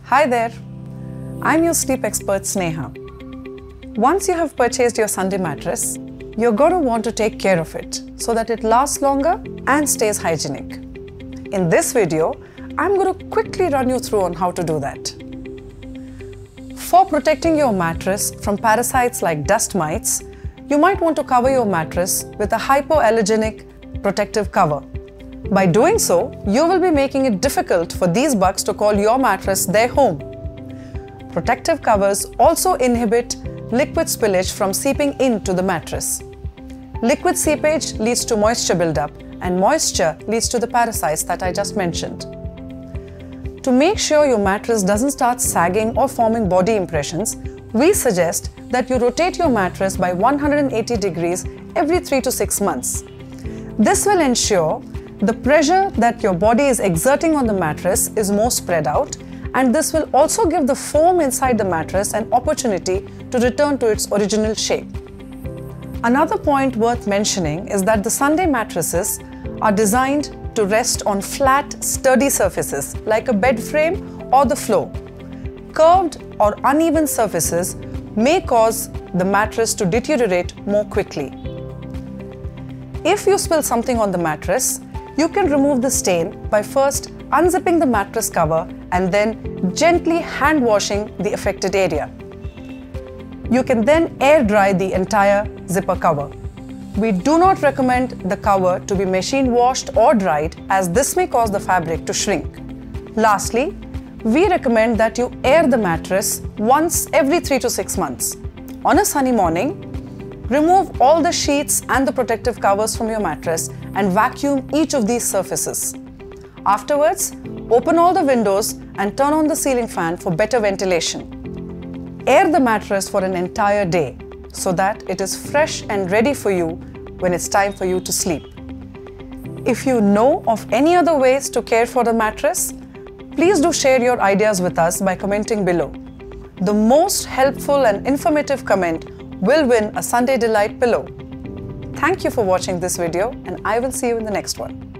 Hi there, I'm your sleep expert Sneha. Once you have purchased your Sunday mattress, you're going to want to take care of it so that it lasts longer and stays hygienic. In this video, I'm going to quickly run you through on how to do that. For protecting your mattress from parasites like dust mites, you might want to cover your mattress with a hypoallergenic protective cover. By doing so, you will be making it difficult for these bugs to call your mattress their home. Protective covers also inhibit liquid spillage from seeping into the mattress. Liquid seepage leads to moisture buildup, and moisture leads to the parasites that I just mentioned. To make sure your mattress doesn't start sagging or forming body impressions, we suggest that you rotate your mattress by 180 degrees every 3 to 6 months. This will ensure the pressure that your body is exerting on the mattress is more spread out, and this will also give the foam inside the mattress an opportunity to return to its original shape. Another point worth mentioning is that the Sunday mattresses are designed to rest on flat, sturdy surfaces like a bed frame or the floor. Curved or uneven surfaces may cause the mattress to deteriorate more quickly. If you spill something on the mattress, you can remove the stain by first unzipping the mattress cover and then gently hand washing the affected area. You can then air dry the entire zipper cover. We do not recommend the cover to be machine washed or dried, as this may cause the fabric to shrink. Lastly, we recommend that you air the mattress once every 3 to 6 months. On a sunny morning, remove all the sheets and the protective covers from your mattress and vacuum each of these surfaces. Afterwards, open all the windows and turn on the ceiling fan for better ventilation. Air the mattress for an entire day so that it is fresh and ready for you when it's time for you to sleep. If you know of any other ways to care for the mattress, please do share your ideas with us by commenting below. The most helpful and informative comment will win a Sunday Delight pillow. Thank you for watching this video, and I will see you in the next one.